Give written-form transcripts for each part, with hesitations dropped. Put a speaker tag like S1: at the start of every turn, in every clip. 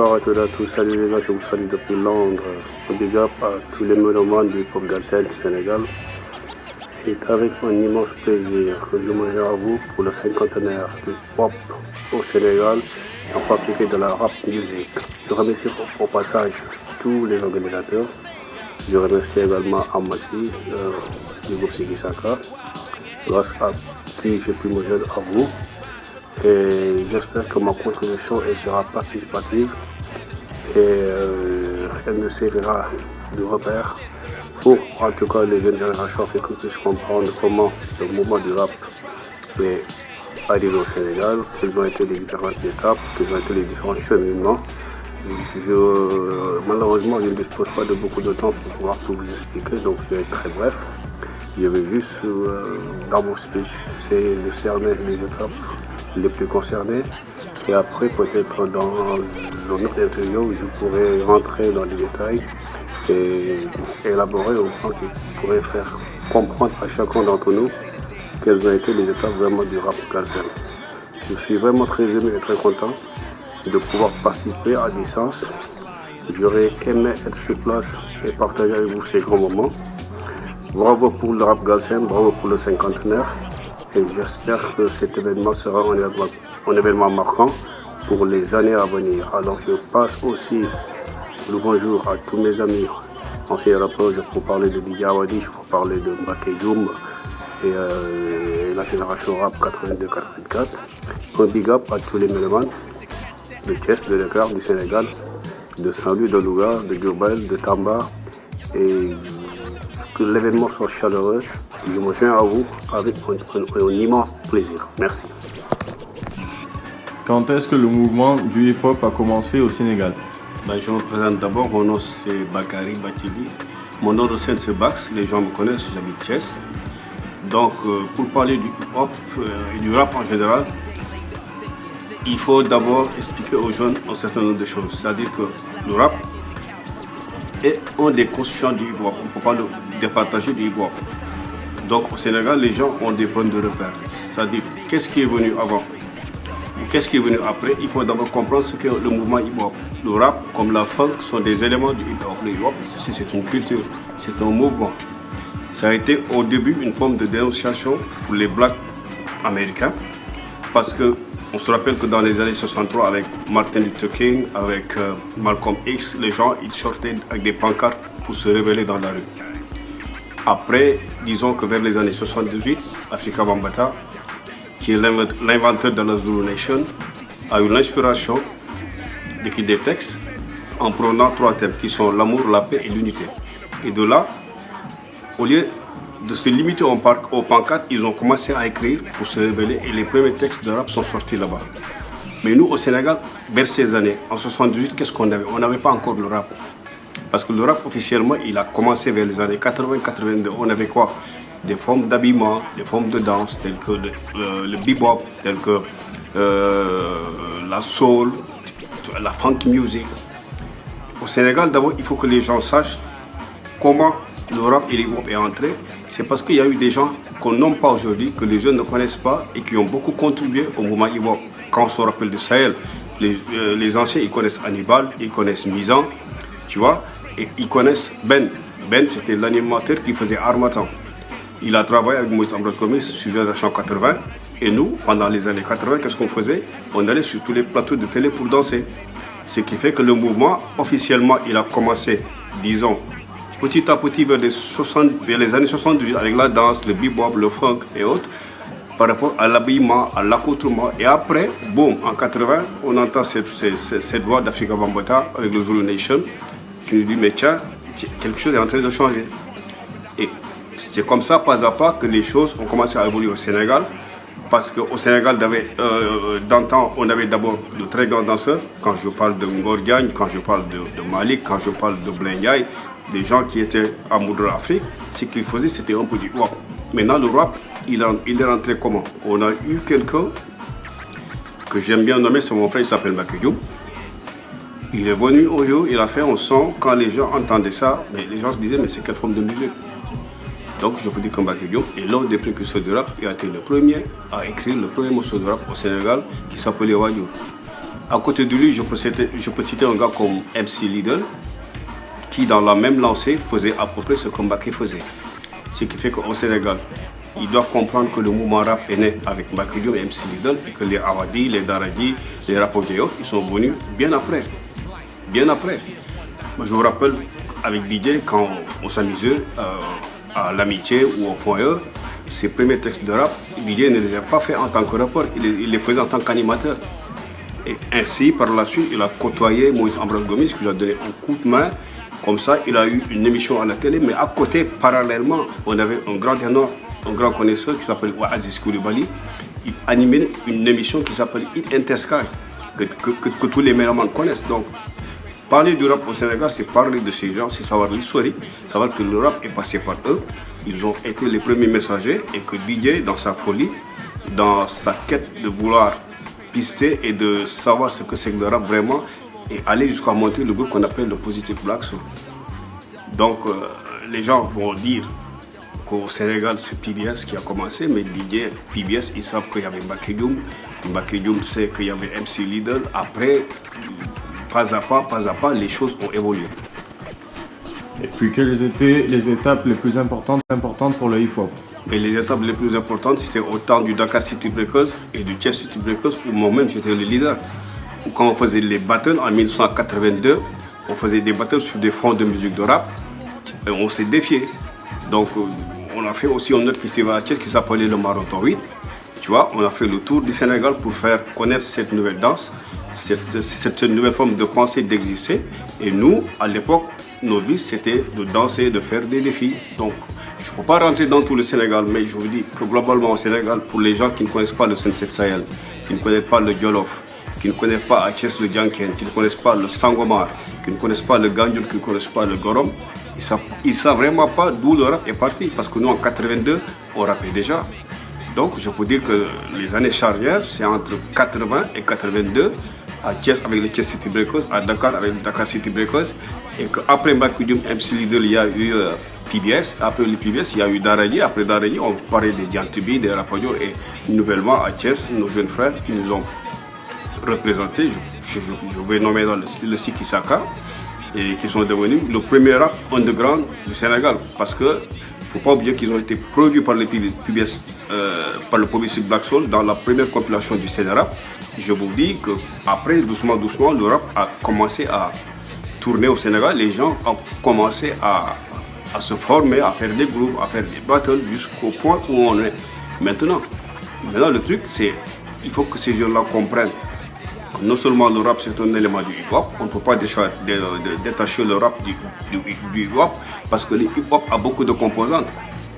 S1: bonsoir à tous et à tous. Salut les gars, je vous salue depuis Londres. Un big up à tous les mélomanes du hip-hop galsen du Sénégal. C'est avec un immense plaisir que je me joins à vous pour le cinquantenaire du hip-hop au Sénégal, et en particulier de la rap music. Je remercie au passage tous les organisateurs. Je remercie également Amassi du groupe Sikisaka, grâce à qui j'ai pu me joindre à vous. Et j'espère que ma contribution sera participative et elle me servira de repère pour, en tout cas, les jeunes générations africaines puissent comprendre comment le mouvement du rap est arrivé au Sénégal, quelles ont été les différentes étapes, quels ont été les différents cheminements. Malheureusement, je ne dispose pas de beaucoup de temps pour pouvoir tout vous expliquer, donc je vais être très bref. Je vais juste, dans mon speech, essayer de cerner les étapes les plus concernés, et après peut-être dans une autre interview je pourrais rentrer dans les détails et élaborer au point qui pourrait faire comprendre à chacun d'entre nous quelles ont été les étapes vraiment du rap galsen. Je suis vraiment très ému et très content de pouvoir participer à distance. J'aurais aimé être sur place et partager avec vous ces grands moments. Bravo pour le rap galsen, bravo pour le cinquantenaire. Et j'espère que cet événement sera un événement marquant pour les années à venir. Alors je passe aussi le bonjour à tous mes amis anciens rappeurs. Je peux parler de DJ Awadi, je peux parler de Mbaké Djoum et la génération rap 82-84. Un big up à tous les mélomanes de Thiès, de Dakar, du Sénégal, de Saint-Louis, de Louga, de Diourbel, de Tamba. Et que l'événement soit chaleureux. Je me joins à vous avec un immense plaisir. Merci.
S2: Quand est-ce que le mouvement du hip-hop a commencé au Sénégal?
S1: Je me présente d'abord, mon nom c'est Bakary Batili. Mon nom de scène c'est Bax, les gens me connaissent, j'habite Thiès. Donc pour parler du hip-hop et du rap en général, il faut d'abord expliquer aux jeunes un certain nombre de choses. C'est-à-dire que le rap est un des constituants du hip-hop. On ne peut pas le départager du hip-hop. Donc au Sénégal, les gens ont des points de repère. C'est-à-dire, qu'est-ce qui est venu avant ou qu'est-ce qui est venu après? Il faut d'abord comprendre ce qu'est le mouvement hip-hop. Le rap, comme la funk, sont des éléments du hip-hop. Le hip-hop, c'est une culture, c'est un mouvement. Ça a été au début une forme de dénonciation pour les blacks américains. Parce que on se rappelle que dans les années 63, avec Martin Luther King, avec Malcolm X, les gens ils sortaient avec des pancartes pour se révéler dans la rue. Après, disons que vers les années 78, Afrika Bambaataa, qui est l'inventeur de la Zulu Nation, a eu l'inspiration d'écrire des textes en prenant 3 thèmes qui sont l'amour, la paix et l'unité. Et de là, au lieu de se limiter aux pancartes, ils ont commencé à écrire pour se révéler et les premiers textes de rap sont sortis là-bas. Mais nous, au Sénégal, vers ces années, en 78, qu'est-ce qu'on avait? On n'avait pas encore le rap. Parce que le rap, officiellement, il a commencé vers les années 80-82. On avait quoi? Des formes d'habillement, des formes de danse, telles que le bebop, telles que la soul, la funk music. Au Sénégal, d'abord, il faut que les gens sachent comment le rap et l'hip-hop est entré. C'est parce qu'il y a eu des gens qu'on nomme pas aujourd'hui, que les jeunes ne connaissent pas et qui ont beaucoup contribué au mouvement hip-hop. Quand on se rappelle de Sahel, les anciens, ils connaissent Hannibal, ils connaissent Mizan, tu vois, et ils connaissent Ben. Ben, c'était l'animateur qui faisait Harmattan. Il a travaillé avec Moïse Ambrose Gomis sur Génération 80. Et nous, pendant les années 80, qu'est-ce qu'on faisait? On allait sur tous les plateaux de télé pour danser. Ce qui fait que le mouvement, officiellement, il a commencé, disons, petit à petit vers les années 70, avec la danse, le bebop, le funk et autres, par rapport à l'habillement, à l'accoutrement. Et après, boum, en 80, on entend cette voix d'Afrika Bambaataa avec le Zulu Nation qui nous dit, mais tiens, quelque chose est en train de changer. Et c'est comme ça, pas à pas, que les choses ont commencé à évoluer au Sénégal. Parce qu'au Sénégal, d'antan, on avait d'abord de très grands danseurs. Quand je parle de Ngor Diagne, quand je parle de Malik, quand je parle de Blindjaye, des gens qui étaient amoureux de l'Afrique, ce qu'ils faisaient, c'était un peu du rap. Maintenant, le rap, il est rentré comment? On a eu quelqu'un que j'aime bien nommer, c'est mon frère, il s'appelle Mbaké Djoum. Il est venu au jour, il a fait un son, quand les gens entendaient ça, mais les gens se disaient, mais c'est quelle forme de musique? Donc je vous dis que Mbaké Djoum est l'un des précurseurs de rap. Il a été le premier à écrire le premier morceau de rap au Sénégal qui s'appelait Wadiou. À côté de lui, je peux citer un gars comme MC Lidl, qui dans la même lancée faisait à peu près ce que Mbaké faisait. Ce qui fait qu'au Sénégal, ils doivent comprendre que le mouvement rap est né avec Mbaké Diop et MC Lidl et que les Awadi, les Daradi, les Rapogeyo, ils sont venus bien après. Bien après. Moi, je vous rappelle, avec DJ, quand on s'amusait à l'amitié ou au point E, ses premiers textes de rap, DJ ne les a pas fait en tant que rappeur, il les faisait en tant qu'animateur. Et ainsi, par la suite, il a côtoyé Moïse Ambroise Gomis, qui lui a donné un coup de main. Comme ça, il a eu une émission à la télé, mais à côté, parallèlement, on avait un grand ténor, un grand connaisseur qui s'appelle Aziz Koulibaly. Il animait une émission qui s'appelle Hit Intersky, que tous les mélomanes connaissent. Donc, parler du rap au Sénégal, c'est parler de ces gens, c'est savoir l'historique, savoir que le rap est passé par eux. Ils ont été les premiers messagers et que DJ, dans sa folie, dans sa quête de vouloir pister et de savoir ce que c'est que le rap vraiment, et aller jusqu'à monter le groupe qu'on appelle le Positive Black Soul. Donc les gens vont dire qu'au Sénégal c'est PBS qui a commencé, mais DJ, PBS, ils savent qu'il y avait Mbaké Dioum. Mbaké Dioum sait qu'il y avait MC Lidl. Après, pas à pas, les choses ont évolué.
S2: Et puis quelles étaient les étapes les plus importantes pour le hip-hop?
S1: Et les étapes les plus importantes, c'était au temps du Dakar City Breakers et du Thiès City Breakers, où moi-même j'étais le leader. Quand on faisait les battles en 1982, on faisait des battles sur des fonds de musique de rap et on s'est défié. Donc on a fait aussi un autre festival à Thiès qui s'appelait le Marathon 8. Tu vois, on a fait le tour du Sénégal pour faire connaître cette nouvelle danse, cette nouvelle forme de pensée d'exister. Et nous, à l'époque, nos vies, c'était de danser, de faire des défis. Donc, il ne faut pas rentrer dans tout le Sénégal, mais je vous dis que globalement au Sénégal, pour les gens qui ne connaissent pas le Sunset Sahel, qui ne connaissent pas le Jolof, qui ne connaissent pas Thiès le Djanken, qui ne connaissent pas le Sangomar, qui ne connaissent pas le Ganjoul, qui ne connaissent pas le Gorom, ils ne savent vraiment pas d'où le rap est parti. Parce que nous, en 82, on rappait déjà. Donc, je peux dire que les années charnières, c'est entre 80 et 82, à Thiès avec le Thiès City Breakers, à Dakar avec le Dakar City Breakers, et qu'après Mbaké Dioum, MC Lidl, il y a eu PBS, après le PBS, il y a eu Daradi, après Daradi, on parlait des Diantibi, des Rapadio, et nouvellement à Thiès, nos jeunes frères qui nous ont représentés, je vais nommer dans le Siki Saka, et qui sont devenus le premier rap underground du Sénégal, parce que il ne faut pas oublier qu'ils ont été produits par le PBS, par le Positive Black Soul dans la première compilation du Sénérap. Je vous dis qu'après, doucement, le rap a commencé à tourner au Sénégal. Les gens ont commencé à se former, à faire des groupes, à faire des battles jusqu'au point où on est maintenant. Maintenant, le truc, c'est qu'il faut que ces gens-là comprennent que non seulement le rap, c'est un élément du hip-hop, on ne peut pas détacher le rap du hip-hop, parce que le hip-hop a beaucoup de composantes.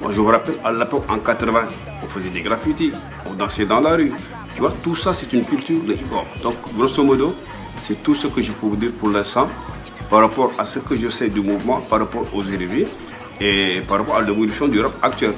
S1: Moi, je vous rappelle, à l'époque, en 80, on faisait des graffitis, on dansait dans la rue. Tu vois, tout ça, c'est une culture de hip-hop. Donc, grosso modo, c'est tout ce que je peux vous dire pour l'instant, par rapport à ce que je sais du mouvement, par rapport aux érudits, et par rapport à l'évolution du rap actuel.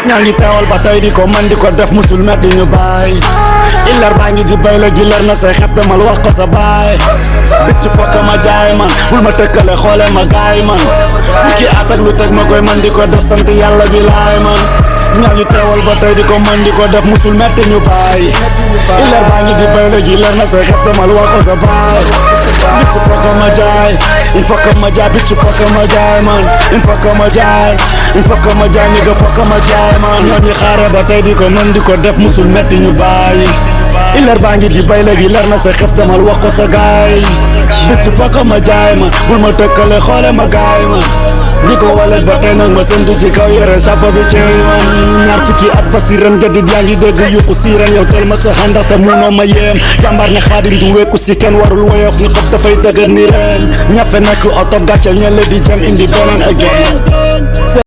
S3: ñaa ngi teewal ba tey di ko man di ko def musul metti ñu bàyyi illar baa ngi di bay la gi leer na say xef demal wax ko sa baay bit su fokk ma jaay man bul ma tëkkale xoole ma gaay man fukki at ak lu teg ma koy man di ko def sant yàlla bi laay man ñaa ngi teewal ba tey di ko man di ko def musul metti ñu bàyyi illar baa ngi di bay la gi leer na say xef demal wax ko sa baay bit su fokk ma jaay il faut que ma jaay bit su fokk ma jaay man il faut que ma jaay il faut que ma jaay ni nga fokk ma jaay man ñoo ngi xaare ba tey di ko mën di ko def musul metti ñu bàyyi iller baa ngi di bay léegi leer na sa xef demal wax ko sa gaay bit su fokk ma jaay man bul ma tëkkale xoole ma gaay man di ko walet ba tey nag ma sentu ci kaw yore sàppa bi ci man ñaar fukki at ba si ren gaddi yaa ngi dégg yuqu si ren yow teel ma sa xandax te munoo ma yéem jàmbaar ne xaadim du wekku si kenn warul woyof ni xob dafay dëgër ni ren ñafe nekk oto gàcceel ñele di jëm indi beneen ak